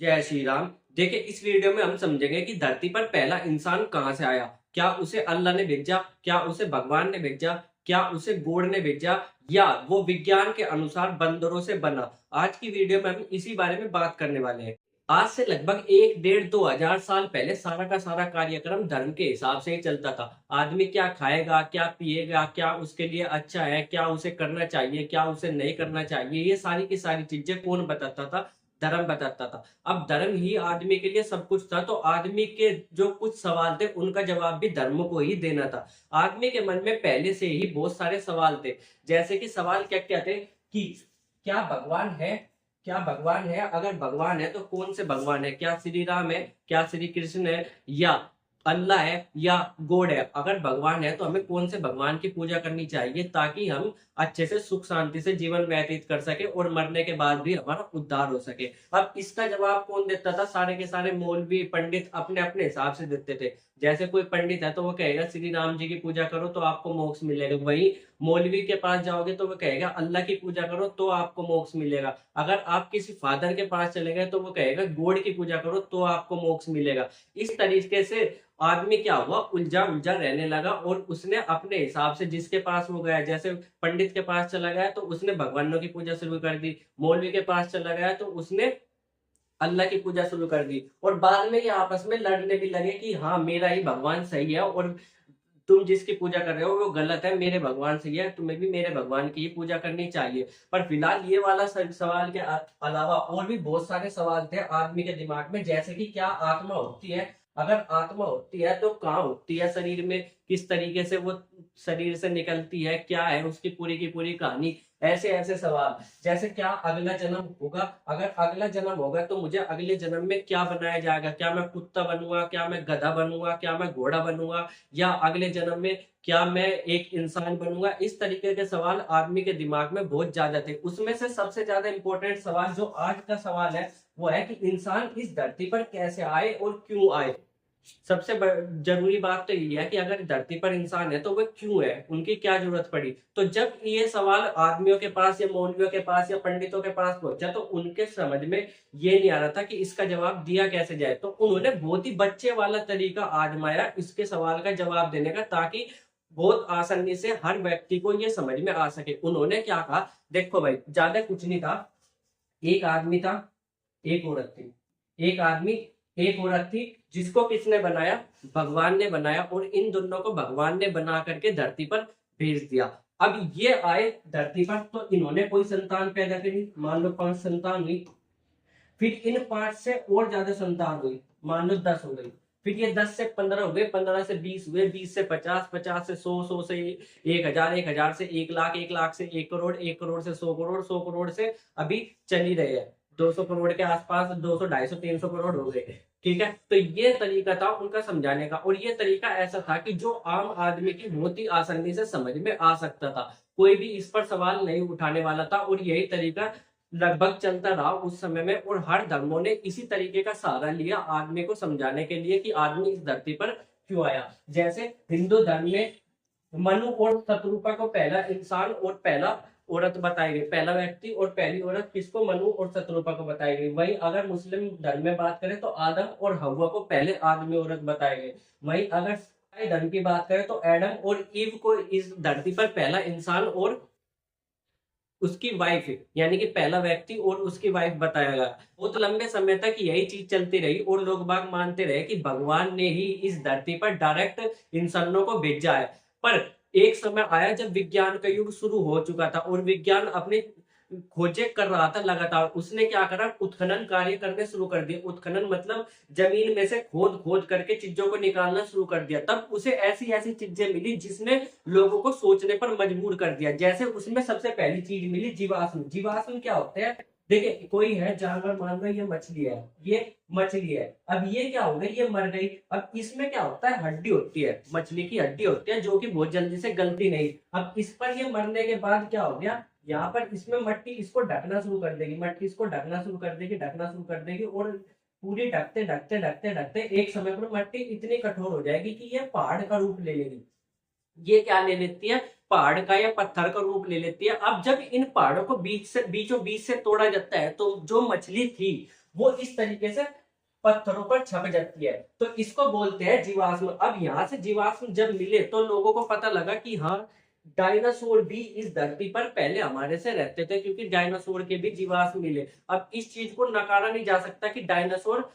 जय श्री राम। देखिए, इस वीडियो में हम समझेंगे कि धरती पर पहला इंसान कहाँ से आया। क्या उसे अल्लाह ने भेजा, क्या उसे भगवान ने भेजा, क्या उसे गॉड ने भेजा, या वो विज्ञान के अनुसार बंदरों से बना। आज की वीडियो में हम इसी बारे में बात करने वाले हैं। आज से लगभग 1 डेढ़ 2 हजार साल पहले सारा का सारा कार्यक्रम धर्म के हिसाब से ही चलता था। आदमी क्या खाएगा, क्या पिएगा, क्या उसके लिए अच्छा है, क्या उसे करना चाहिए, क्या उसे नहीं करना चाहिए, ये सारी की सारी चीजें कौन बताता था? धर्म बताता था। अब धर्म ही आदमी के लिए सब कुछ था, तो आदमी के जो कुछ सवाल थे उनका जवाब भी धर्म को ही देना था। आदमी के मन में पहले से ही बहुत सारे सवाल थे। जैसे कि सवाल क्या क्या थे कि क्या भगवान है, क्या भगवान है, अगर भगवान है तो कौन से भगवान है, क्या श्री राम है, क्या श्री कृष्ण है, या अल्लाह है, या गॉड है। अगर भगवान है तो हमें कौन से भगवान की पूजा करनी चाहिए ताकि हम अच्छे से सुख शांति से जीवन व्यतीत कर सके और मरने के बाद भी हमारा उद्धार हो सके। अब इसका जवाब कौन देता था? सारे के सारे मौलवी पंडित अपने अपने हिसाब से देते थे। जैसे कोई पंडित है तो वो कहेगा श्री राम जी की पूजा करो तो आपको मोक्ष मिलेगा। वही मौलवी के पास जाओगे तो वो कहेगा अल्लाह की पूजा करो तो आपको मोक्ष मिलेगा। अगर आप किसी फादर के पास चले गए तो वो कहेगा गॉड की पूजा करो तो आपको मोक्ष मिलेगा। इस तरीके से आदमी क्या हुआ, उलझा उलझा रहने लगा और उसने अपने हिसाब से जिसके पास वो गया, जैसे पंडित के पास चला गया तो उसने भगवानों की पूजा शुरू कर दी, मौलवी के पास चला गया तो उसने अल्लाह की पूजा शुरू कर दी, और बाद में ये आपस में लड़ने भी लगे कि हाँ मेरा ही भगवान सही है और तुम जिसकी पूजा कर रहे हो वो गलत है, मेरे भगवान सही है, तुम्हें भी मेरे भगवान की ही पूजा करनी चाहिए। पर फिलहाल ये वाला सवाल के अलावा और भी बहुत सारे सवाल थे आदमी के दिमाग में। जैसे कि क्या आत्मा होती है, अगर आत्मा होती है तो कहाँ होती है शरीर में, किस तरीके से वो शरीर से निकलती है, क्या है उसकी पूरी की पूरी कहानी। ऐसे ऐसे सवाल। जैसे क्या अगला जन्म होगा, अगर अगला जन्म होगा तो मुझे अगले जन्म में क्या बनाया जाएगा, क्या मैं कुत्ता बनूंगा, क्या मैं गधा बनूंगा, क्या मैं घोड़ा बनूंगा, या अगले जन्म में क्या मैं एक इंसान बनूंगा। इस तरीके के सवाल आदमी के दिमाग में बहुत ज्यादा थे। उसमें से सबसे ज्यादा इंपॉर्टेंट सवाल जो आज का सवाल है वो है कि इंसान इस धरती पर कैसे आए और क्यों आए। सबसे जरूरी बात तो ये है कि अगर धरती पर इंसान है तो वह क्यों है, उनकी क्या जरूरत पड़ी। तो जब ये सवाल आदमियों के पास या मौलवियों के पास या पंडितों के पास पहुंचा तो उनके समझ में ये नहीं आ रहा था कि इसका जवाब दिया कैसे जाए। तो उन्होंने बहुत ही बच्चे वाला तरीका आजमाया इसके सवाल का जवाब देने का, ताकि बहुत आसानी से हर व्यक्ति को ये समझ में आ सके। उन्होंने क्या कहा, देखो भाई ज्यादा कुछ नहीं था। एक आदमी था, एक औरत थी। एक आदमी, एक औरत थी, जिसको किसने बनाया? भगवान ने बनाया, और इन दोनों को भगवान ने बना करके धरती पर भेज दिया। अब ये आए धरती पर तो इन्होंने कोई संतान पैदा करी, मान लो 5 संतान हुई। फिर इन 5 से और ज्यादा संतान हुई, मान लो 10 हो गई। फिर ये 10 से 15 हुए, 15 से 20 हुए, 20 से 50, 50 से 100, 100 से 1000, 1000 से 1 लाख, 1 लाख से 1 करोड़, 1 करोड़ से 100 करोड़, 100 करोड़ से अभी चल ही रहे हैं 200 करोड़ के आसपास, 200, 250, 300 करोड़ हो गए। ठीक है, तो ये तरीका था उनका समझाने का, और ये तरीका ऐसा था कि जो आम आदमी की बहुत ही आसानी से समझ में आ सकता था। कोई भी इस पर सवाल नहीं उठाने वाला था, और यही तरीका लगभग चलता रहा उस समय में। और हर धर्मों ने इसी तरीके का सहारा लिया आदमी को समझाने के लिए कि आदमी इस धरती पर क्यों आया। जैसे हिंदू धर्म में मनु और शत्रुपा को पहला इंसान और पहला औरत बताई गई, पहला व्यक्ति और पहली औरत किसको? मनु और शत्रुपा को बताई गई। वहीं अगर मुस्लिम धर्म में बात करें तो आदम और हव्वा को पहले आदमी औरत बताए गए। वहीं अगर ईसाई धर्म की बात करें तो एडम और ईव को इस धरती पर पहला इंसान और उसकी वाइफ, यानी कि पहला व्यक्ति और उसकी वाइफ बताया गया। बहुत लंबे समय तक यही चीज चलती रही और लोग बाग मानते रहे कि भगवान ने ही इस धरती पर डायरेक्ट इंसानों को भेजा है। पर एक समय आया जब विज्ञान का युग शुरू हो चुका था और विज्ञान अपनी खोजें कर रहा था लगातार। उसने क्या करा, उत्खनन कार्य करने शुरू कर दिए। उत्खनन मतलब जमीन में से खोद खोद करके चीजों को निकालना शुरू कर दिया। तब उसे ऐसी ऐसी चीजें मिली जिसने लोगों को सोचने पर मजबूर कर दिया। जैसे उसमें सबसे पहली चीज मिली जीवाश्म। जीवाश्म क्या होते हैं? देखिए, कोई है जानवर, मान लो ये मछली है, ये मछली है। अब ये क्या हो गई, ये मर गई। अब इसमें क्या होता है, हड्डी होती है, मछली की हड्डी होती है जो कि बहुत जल्दी से गलती नहीं। अब इस पर ये मरने के बाद क्या हो गया, यहाँ पर इसमें मट्टी इसको ढकना शुरू कर देगी, मट्टी इसको ढकना शुरू कर देगी, ढकना शुरू कर देगी, और पूरी ढकते ढकते ढकते ढकते एक समय पर मट्टी इतनी कठोर हो जाएगी कि ये पहाड़ का रूप ले लेगी। ये क्या ले लेती है, पहाड़ का या पत्थर का रूप ले लेती है। अब जब इन पहाड़ों को बीच से बीचों बीच से तोड़ा जाता है तो जो मछली थी वो इस तरीके से पत्थरों पर छप जाती है। तो इसको बोलते हैं जीवाश्म। अब यहाँ से जीवाश्म जब मिले तो लोगों को पता लगा कि हाँ, डायनासोर भी इस धरती पर पहले हमारे से रहते थे, क्योंकि डायनासोर के भी जीवाश्म मिले। अब इस चीज को नकारा नहीं जा सकता कि डायनासोर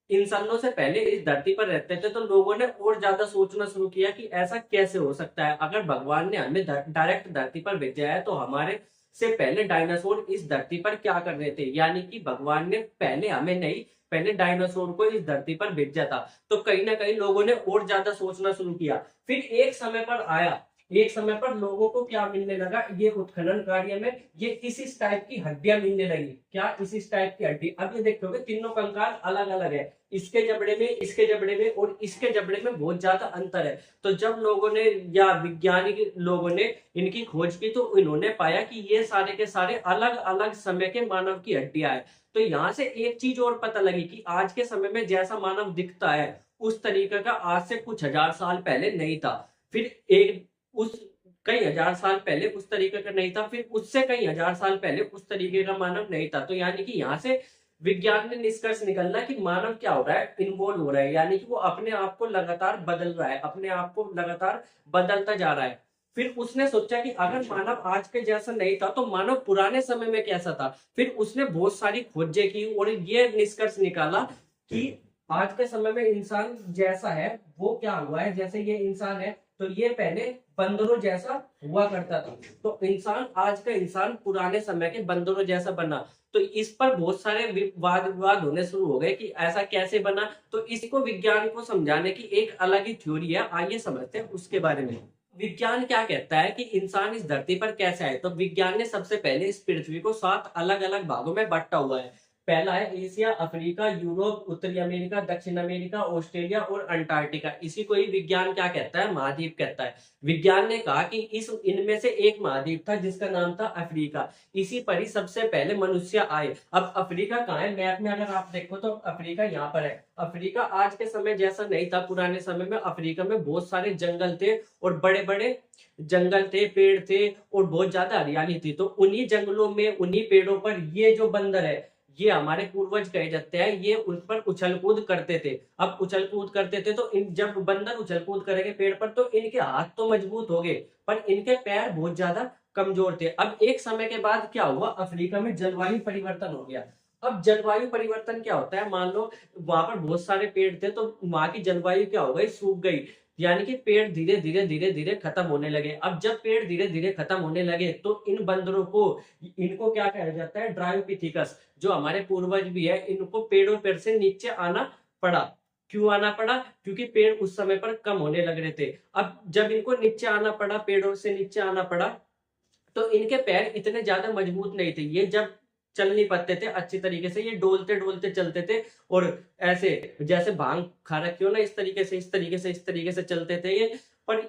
इंसानों से पहले इस धरती पर रहते थे। तो लोगों ने और ज्यादा सोचना शुरू किया कि ऐसा कैसे हो सकता है, अगर भगवान ने हमें डायरेक्ट धरती पर भेजा है तो हमारे से पहले डायनासोर इस धरती पर क्या कर रहे थे, यानी कि भगवान ने पहले हमें नहीं, पहले डायनासोर को इस धरती पर भेजा था। तो कहीं ना कहीं लोगों ने और ज्यादा सोचना शुरू किया। फिर एक समय पर आया, एक समय पर लोगों को क्या मिलने लगा, ये उत्खनन कार्य में ये इस टाइप की हड्डियां मिलने लगी। क्या इस टाइप की हड्डी? अब ये देखोगे तीनों कंकाल अलग अलग है, इसके जबड़े में, इसके जबड़े में और इसके जबड़े में बहुत ज्यादा अंतर है। तो जब लोगों ने या वैज्ञानिक लोगों ने इनकी खोज की तो इन्होंने पाया कि ये सारे के सारे अलग अलग समय के मानव की हड्डियां है। तो यहाँ से एक चीज और पता लगी कि आज के समय में जैसा मानव दिखता है उस तरीके का आज से कुछ हजार साल पहले नहीं था। फिर एक उस कई हजार साल पहले उस तरीके का नहीं था, फिर उससे कई हजार साल पहले उस तरीके का मानव नहीं था। तो यानी कि यहाँ से विज्ञान ने निष्कर्ष निकलना कि मानव क्या हो रहा है, इन्वॉल्व हो रहा है, यानी कि वो अपने आप को लगातार बदल रहा है, अपने आप को लगातार बदलता जा रहा है। फिर उसने सोचा कि अगर मानव आज के जैसा नहीं था तो मानव पुराने समय में कैसा था। फिर उसने बहुत सारी खोजें की और ये निष्कर्ष निकाला कि आज के समय में इंसान जैसा है वो क्या हुआ है, जैसे ये इंसान है तो ये पहले बंदरों जैसा हुआ करता था। तो इंसान, आज का इंसान पुराने समय के बंदरों जैसा बना। तो इस पर बहुत सारे वाद विवाद होने शुरू हो गए कि ऐसा कैसे बना। तो इसको विज्ञान को समझाने की एक अलग ही थ्योरी है, आइए समझते हैं उसके बारे में। विज्ञान क्या कहता है कि इंसान इस धरती पर कैसे आए। तो विज्ञान ने सबसे पहले इस पृथ्वी को 7 अलग अलग भागों में बांटा हुआ है। पहला है एशिया, अफ्रीका, यूरोप, उत्तरी अमेरिका, दक्षिण अमेरिका, ऑस्ट्रेलिया और अंटार्कटिका। इसी को ही विज्ञान क्या कहता है, महाद्वीप कहता है। विज्ञान ने कहा कि इनमें से एक महाद्वीप था जिसका नाम था अफ्रीका। इसी पर ही सबसे पहले मनुष्य आए। अब अफ्रीका कहाँ है, मैप में अगर आप देखो तो अफ्रीका यहाँ पर है। अफ्रीका आज के समय जैसा नहीं था, पुराने समय में अफ्रीका में बहुत सारे जंगल थे और बड़े बड़े जंगल थे, पेड़ थे और बहुत ज्यादा हरियाली थी। तो उन्हीं जंगलों में, उन्हीं पेड़ों पर ये जो बंदर है, ये हमारे पूर्वज कहे जाते हैं, ये उन पर उछल कूद करते थे। अब उछल कूद करते थे तो जब बंदर उछल कूद करेंगे पेड़ पर तो इनके हाथ तो मजबूत हो गए पर इनके पैर बहुत ज्यादा कमजोर थे। अब एक समय के बाद क्या हुआ, अफ्रीका में जलवायु परिवर्तन हो गया। अब जलवायु परिवर्तन क्या होता है, मान लो वहां पर बहुत सारे पेड़ थे तो वहां की जलवायु क्या हो गई, सूख गई, यानी कि पेड़ धीरे धीरे धीरे धीरे खत्म होने लगे। अब जब पेड़ धीरे धीरे खत्म होने लगे तो इन बंदरों को, इनको क्या कहा जाता है, ड्रायोपिथिकस, जो हमारे पूर्वज भी है, इनको पेड़ों पर से नीचे आना पड़ा। क्यों आना पड़ा, क्योंकि पेड़ उस समय पर कम होने लग रहे थे। अब जब इनको नीचे आना पड़ा, पेड़ों से नीचे आना पड़ा, तो इनके पैर इतने ज्यादा मजबूत नहीं थे। ये जब चल नहीं पाते थे अच्छी तरीके से, ये डोलते डोलते चलते थे और ऐसे जैसे भांग खा रखी हो ना, इस तरीके से इस तरीके से इस तरीके से चलते थे ये, पर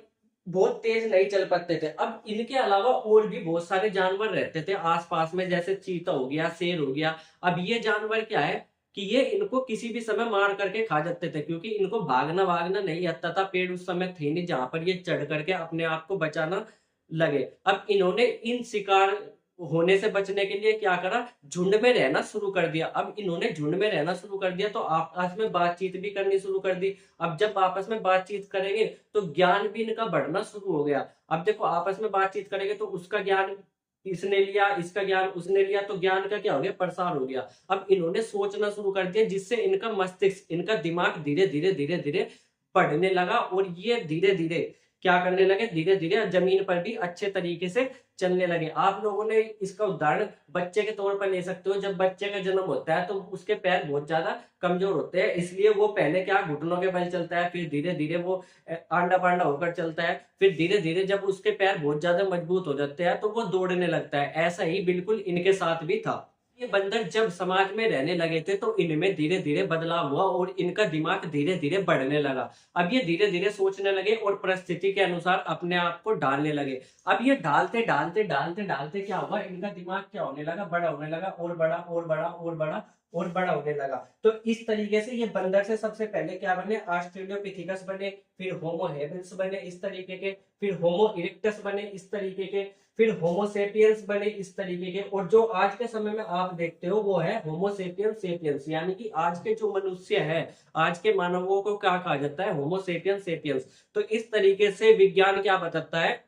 बहुत तेज नहीं चल पाते थे। अब इनके अलावा और भी बहुत सारे जानवर रहते थे आसपास में, जैसे चीता हो गया, शेर हो गया। अब ये जानवर क्या है कि ये इनको किसी भी समय मार करके खा जाते थे, क्योंकि इनको भागना भागना नहीं आता था। पेड़ उस समय थे नहीं जहां पर ये चढ़ करके अपने आप को बचाना लगे। अब इन्होंने इन शिकार होने से बचने के लिए क्या करा, झुंड में रहना शुरू कर दिया। अब इन्होंने झुंड में रहना शुरू कर दिया तो आपस में बातचीत भी करनी शुरू कर दी। अब जब आपस में बातचीत करेंगे तो ज्ञान भी इनका बढ़ना शुरू हो गया। अब देखो आपस में बातचीत करेंगे तो उसका ज्ञान इसने लिया, इसका ज्ञान उसने लिया, तो ज्ञान का क्या हो गया, प्रसार हो गया। अब इन्होंने सोचना शुरू कर दिया, जिससे इनका मस्तिष्क, इनका दिमाग धीरे धीरे धीरे धीरे बढ़ने लगा और ये धीरे धीरे क्या करने लगे, धीरे धीरे जमीन पर भी अच्छे तरीके से चलने लगे। आप लोगों ने इसका उदाहरण बच्चे के तौर पर ले सकते हो। जब बच्चे का जन्म होता है तो उसके पैर बहुत ज्यादा कमजोर होते हैं, इसलिए वो पहले क्या घुटनों के बल चलता है, फिर धीरे धीरे वो आंडा पांडा होकर चलता है, फिर धीरे धीरे जब उसके पैर बहुत ज्यादा मजबूत हो जाते हैं तो वो दौड़ने लगता है। ऐसा ही बिल्कुल इनके साथ भी था। ये बंदर जब समाज में रहने लगे थे तो इनमें धीरे धीरे बदलाव हुआ और इनका दिमाग धीरे धीरे बढ़ने लगा। अब ये धीरे धीरे सोचने लगे और परिस्थिति के अनुसार अपने आप को ढालने लगे। अब ये ढालते ढालते ढालते ढालते क्या हुआ, इनका दिमाग क्या होने लगा, बड़ा होने लगा और बड़ा और बड़ा और बड़ा और बड़ा होने लगा। तो इस तरीके से ये बंदर से सबसे पहले क्या बने, ऑस्ट्रेलियोपिथेकस बने, फिर होमो हेबिल्स बने इस तरीके के, फिर होमो इरेक्टस बने इस तरीके के, फिर होमोसेपियंस बने इस तरीके के, और जो आज के समय में आप देखते हो वो है होमोसेपियंस सेपियंस, यानी कि आज के जो मनुष्य है, आज के मानवों को क्या कहा जाता है, होमोसेपियंस सेपियंस। तो इस तरीके से विज्ञान क्या बताता है,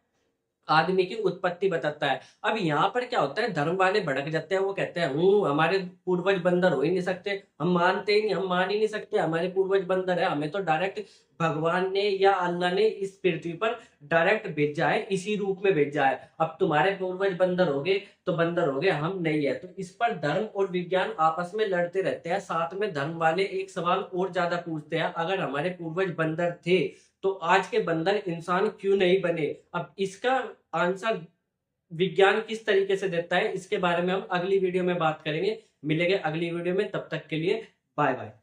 आदमी की उत्पत्ति बताता है। अब यहाँ पर क्या होता है, धर्म वाले भड़क जाते हैं, वो कहते हैं हमारे पूर्वज बंदर हो ही नहीं सकते, हम मानते ही नहीं, हम मान ही नहीं सकते हमारे पूर्वज बंदर है, हमें तो डायरेक्ट भगवान ने या अल्लाह ने इस पृथ्वी पर डायरेक्ट भेजा है, इसी रूप में भेजा है। अब तुम्हारे पूर्वज बंदर हो गए तो बंदर हो गए, हम नहीं है। तो इस पर धर्म और विज्ञान आपस में लड़ते रहते हैं। साथ में धर्म वाले एक सवाल और ज्यादा पूछते हैं, अगर हमारे पूर्वज बंदर थे तो आज के बंदर इंसान क्यों नहीं बने। अब इसका आंसर विज्ञान किस तरीके से देता है, इसके बारे में हम अगली वीडियो में बात करेंगे। मिलेंगे अगली वीडियो में, तब तक के लिए बाय बाय।